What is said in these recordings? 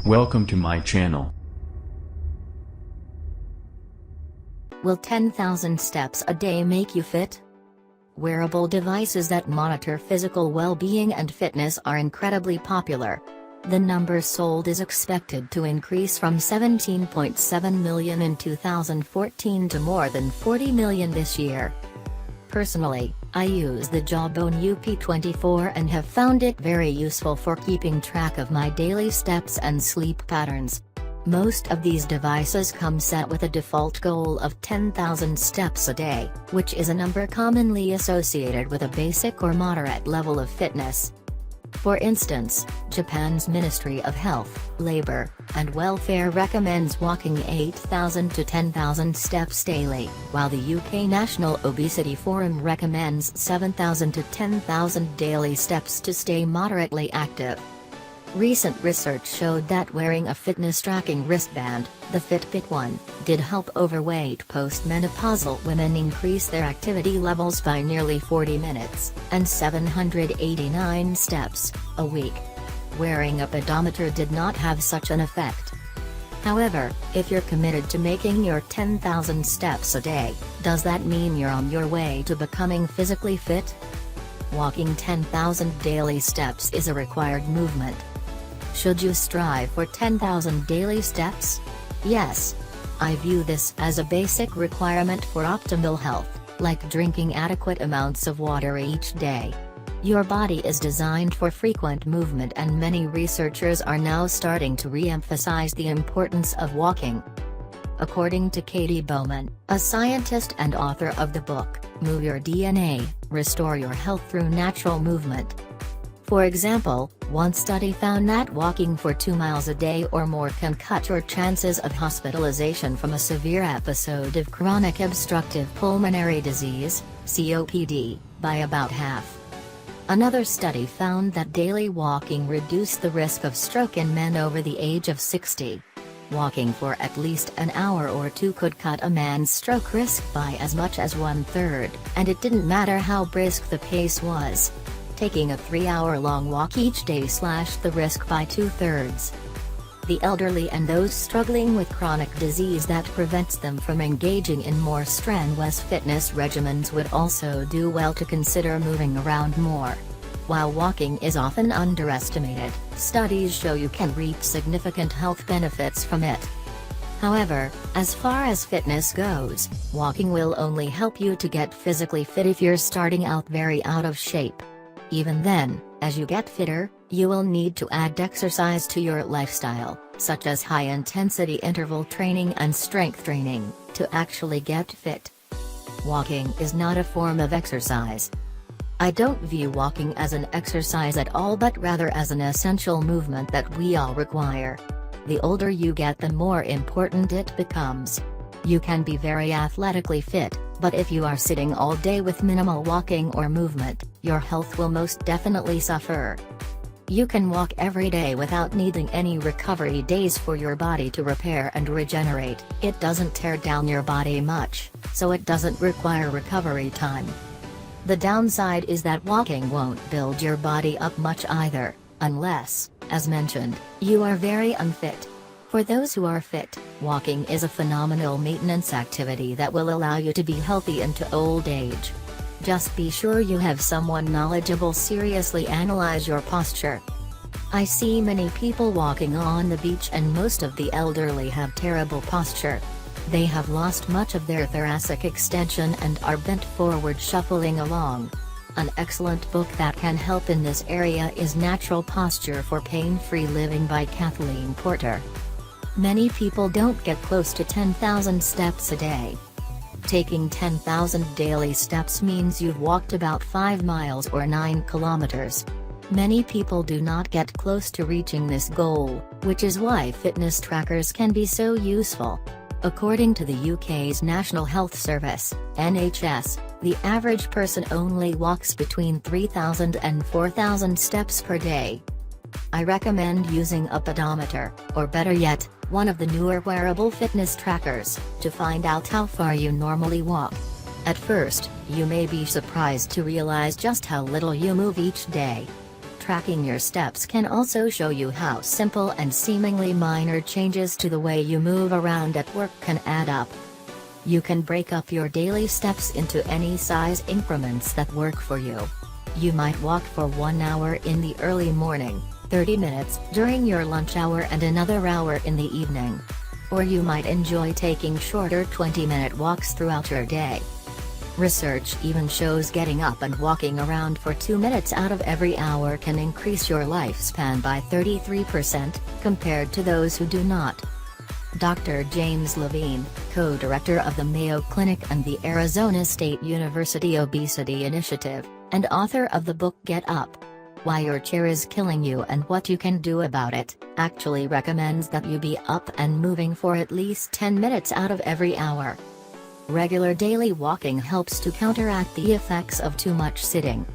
Welcome to my channel. Will 10,000 steps a day make you fit? Wearable devices that monitor physical well-being and fitness are incredibly popular. The number sold is expected to increase from 17.7 million in 2014 to more than 40 million this year. Personally, I use the Jawbone UP24 and have found it very useful for keeping track of my daily steps and sleep patterns. Most of these devices come set with a default goal of 10,000 steps a day, which is a number commonly associated with a basic or moderate level of fitness. For instance, Japan's Ministry of Health, Labor, and Welfare recommends walking 8,000 to 10,000 steps daily, while the UK National Obesity Forum recommends 7,000 to 10,000 daily steps to stay moderately active. Recent research showed that wearing a fitness tracking wristband, the Fitbit One, did help overweight postmenopausal women increase their activity levels by nearly 40 minutes, and 789 steps, a week. Wearing a pedometer did not have such an effect. However, if you're committed to making your 10,000 steps a day, does that mean you're on your way to becoming physically fit? Walking 10,000 daily steps is a required movement. Should you strive for 10,000 daily steps? Yes. I view this as a basic requirement for optimal health, like drinking adequate amounts of water each day. Your body is designed for frequent movement, and many researchers are now starting to re-emphasize the importance of walking. According to Katie Bowman, a scientist and author of the book, Move Your DNA, Restore Your Health Through Natural Movement. For example, one study found that walking for 2 miles a day or more can cut your chances of hospitalization from a severe episode of chronic obstructive pulmonary disease, COPD, by about half. Another study found that daily walking reduced the risk of stroke in men over the age of 60. Walking for at least an hour or two could cut a man's stroke risk by as much as 1/3, and it didn't matter how brisk the pace was. Taking a 3-hour-long walk each day slashed the risk by 2/3. The elderly and those struggling with chronic disease that prevents them from engaging in more strenuous fitness regimens would also do well to consider moving around more. While walking is often underestimated, studies show you can reap significant health benefits from it. However, as far as fitness goes, walking will only help you to get physically fit if you're starting out very out of shape. Even then, as you get fitter, you will need to add exercise to your lifestyle, such as high-intensity interval training and strength training, to actually get fit. Walking is not a form of exercise. I don't view walking as an exercise at all, but rather as an essential movement that we all require. The older you get, the more important it becomes. You can be very athletically fit, but if you are sitting all day with minimal walking or movement, your health will most definitely suffer. You can walk every day without needing any recovery days for your body to repair and regenerate. It doesn't tear down your body much, so it doesn't require recovery time. The downside is that walking won't build your body up much either, unless, as mentioned, you are very unfit. For those who are fit, walking is a phenomenal maintenance activity that will allow you to be healthy into old age. Just be sure you have someone knowledgeable seriously analyze your posture. I see many people walking on the beach, and most of the elderly have terrible posture. They have lost much of their thoracic extension and are bent forward shuffling along. An excellent book that can help in this area is Natural Posture for Pain-Free Living by Kathleen Porter. Many people don't get close to 10,000 steps a day. Taking 10,000 daily steps means you've walked about 5 miles or 9 kilometers. Many people do not get close to reaching this goal, which is why fitness trackers can be so useful. According to the UK's National Health Service, NHS, the average person only walks between 3,000 and 4,000 steps per day. I recommend using a pedometer, or better yet, one of the newer wearable fitness trackers, to find out how far you normally walk. At first, you may be surprised to realize just how little you move each day. Tracking your steps can also show you how simple and seemingly minor changes to the way you move around at work can add up. You can break up your daily steps into any size increments that work for you. You might walk for 1 hour in the early morning, 30 minutes during your lunch hour and another hour in the evening. Or you might enjoy taking shorter 20-minute walks throughout your day. Research even shows getting up and walking around for 2 minutes out of every hour can increase your lifespan by 33%, compared to those who do not. Dr. James Levine, co-director of the Mayo Clinic and the Arizona State University Obesity Initiative, and author of the book Get Up! Why Your Chair is Killing You and What You Can Do About It, actually recommends that you be up and moving for at least 10 minutes out of every hour. Regular daily walking helps to counteract the effects of too much sitting.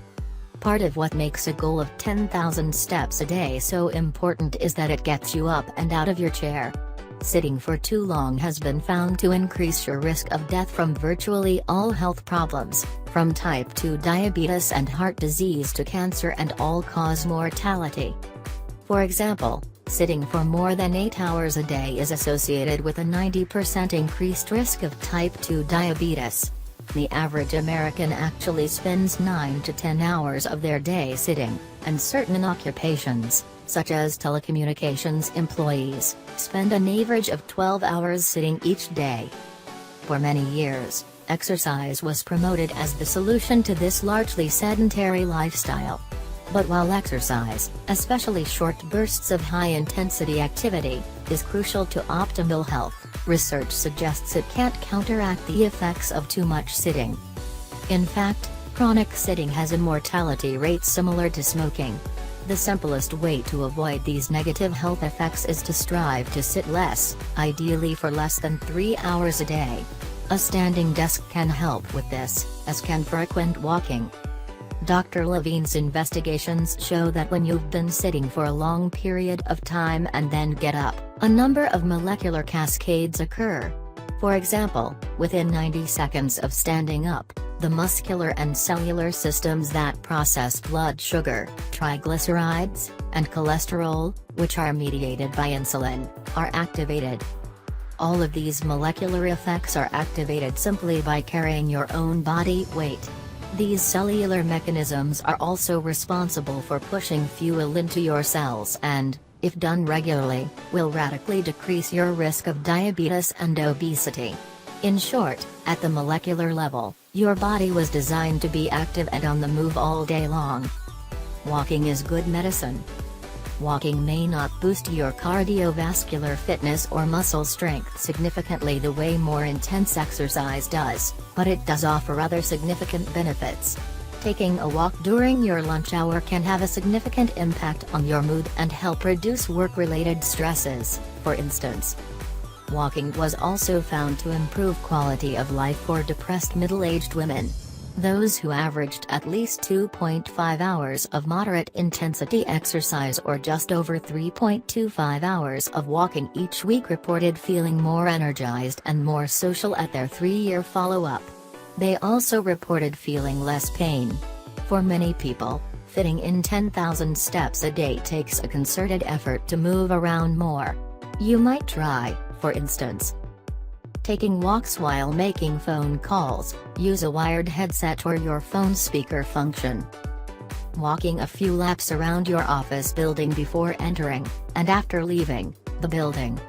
Part of what makes a goal of 10,000 steps a day so important is that it gets you up and out of your chair. Sitting for too long has been found to increase your risk of death from virtually all health problems, from type 2 diabetes and heart disease to cancer and all-cause mortality. For example, sitting for more than 8 hours a day is associated with a 90% increased risk of type 2 diabetes. The average American actually spends 9 to 10 hours of their day sitting, and certain occupations, such as telecommunications employees, spend an average of 12 hours sitting each day. For many years, exercise was promoted as the solution to this largely sedentary lifestyle. But while exercise, especially short bursts of high-intensity activity, is crucial to optimal health, research suggests it can't counteract the effects of too much sitting. In fact, chronic sitting has a mortality rate similar to smoking. The simplest way to avoid these negative health effects is to strive to sit less, ideally for less than 3 hours a day. A standing desk can help with this, as can frequent walking. Dr. Levine's investigations show that when you've been sitting for a long period of time and then get up, a number of molecular cascades occur. For example, within 90 seconds of standing up, the muscular and cellular systems that process blood sugar, triglycerides, and cholesterol, which are mediated by insulin, are activated. All of these molecular effects are activated simply by carrying your own body weight. These cellular mechanisms are also responsible for pushing fuel into your cells and, if done regularly, will radically decrease your risk of diabetes and obesity. In short, at the molecular level, your body was designed to be active and on the move all day long. Walking is good medicine. Walking may not boost your cardiovascular fitness or muscle strength significantly the way more intense exercise does, but it does offer other significant benefits. Taking a walk during your lunch hour can have a significant impact on your mood and help reduce work-related stresses, for instance. Walking was also found to improve quality of life for depressed middle-aged women. Those who averaged at least 2.5 hours of moderate-intensity exercise or just over 3.25 hours of walking each week reported feeling more energized and more social at their 3-year follow-up. They also reported feeling less pain. For many people, fitting in 10,000 steps a day takes a concerted effort to move around more. You might try, for instance, taking walks while making phone calls. Use a wired headset or your phone speaker function. Walking a few laps around your office building before entering, and after leaving, the building.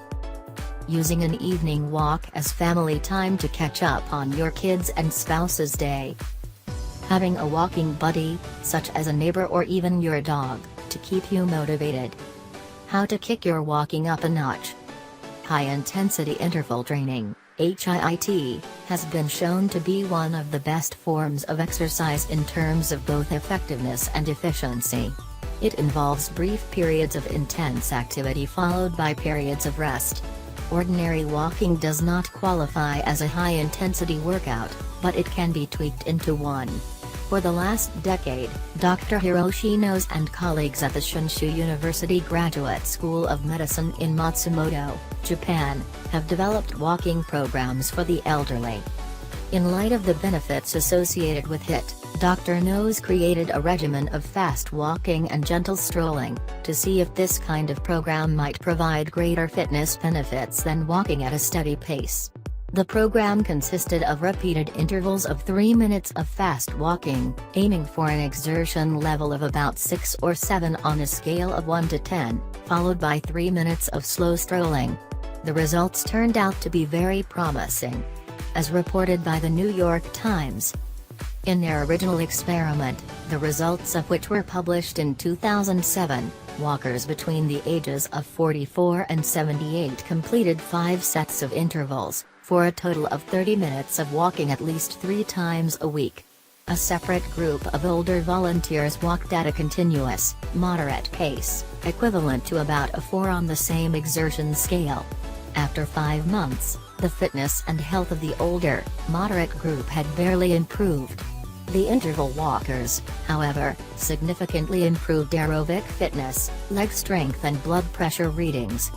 Using an evening walk as family time to catch up on your kids' and spouse's day. Having a walking buddy, such as a neighbor or even your dog, to keep you motivated. How to kick your walking up a notch. High-intensity interval training, HIIT, has been shown to be one of the best forms of exercise in terms of both effectiveness and efficiency. It involves brief periods of intense activity followed by periods of rest. Ordinary walking does not qualify as a high-intensity workout, but it can be tweaked into one. For the last decade, Dr. Hiroshi Noz and colleagues at the Shinshu University Graduate School of Medicine in Matsumoto, Japan, have developed walking programs for the elderly. In light of the benefits associated with HIIT, Dr. Nose created a regimen of fast walking and gentle strolling, to see if this kind of program might provide greater fitness benefits than walking at a steady pace. The program consisted of repeated intervals of 3 minutes of fast walking, aiming for an exertion level of about 6 or 7 on a scale of 1 to 10, followed by 3 minutes of slow strolling. The results turned out to be very promising, as reported by the New York Times. In their original experiment, the results of which were published in 2007, walkers between the ages of 44 and 78 completed 5 sets of intervals, for a total of 30 minutes of walking at least 3 times a week. A separate group of older volunteers walked at a continuous, moderate pace, equivalent to about a 4 on the same exertion scale. After 5 months, the fitness and health of the older, moderate group had barely improved. The interval walkers, however, significantly improved aerobic fitness, leg strength and blood pressure readings.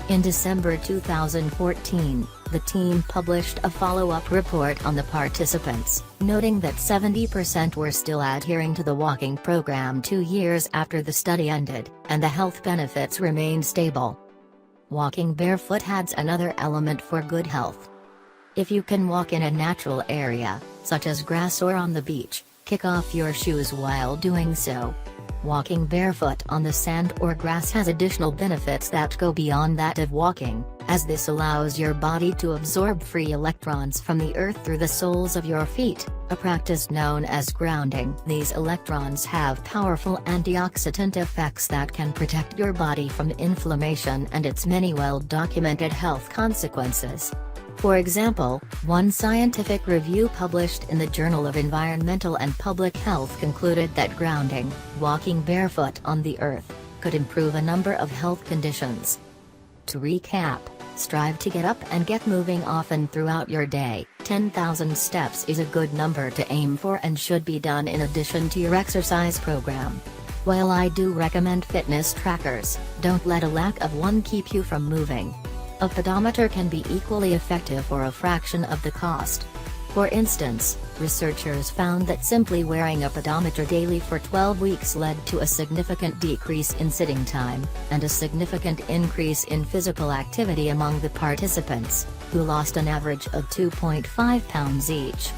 In December 2014, the team published a follow-up report on the participants, noting that 70% were still adhering to the walking program 2 years after the study ended, and the health benefits remained stable. Walking barefoot adds another element for good health. If you can walk in a natural area, such as grass or on the beach, kick off your shoes while doing so. Walking barefoot on the sand or grass has additional benefits that go beyond that of walking, as this allows your body to absorb free electrons from the earth through the soles of your feet, a practice known as grounding. These electrons have powerful antioxidant effects that can protect your body from inflammation and its many well-documented health consequences. For example, one scientific review published in the Journal of Environmental and Public Health concluded that grounding, walking barefoot on the earth, could improve a number of health conditions. To recap, strive to get up and get moving often throughout your day. 10,000 steps is a good number to aim for and should be done in addition to your exercise program. While I do recommend fitness trackers, don't let a lack of one keep you from moving. A pedometer can be equally effective for a fraction of the cost. For instance, researchers found that simply wearing a pedometer daily for 12 weeks led to a significant decrease in sitting time, and a significant increase in physical activity among the participants, who lost an average of 2.5 pounds each.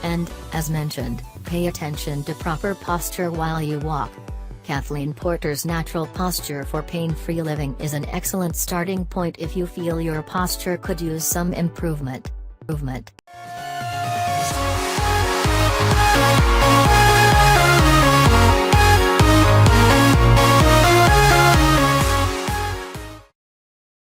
And, as mentioned, pay attention to proper posture while you walk. Kathleen Porter's Natural Posture for Pain-Free Living is an excellent starting point if you feel your posture could use some improvement.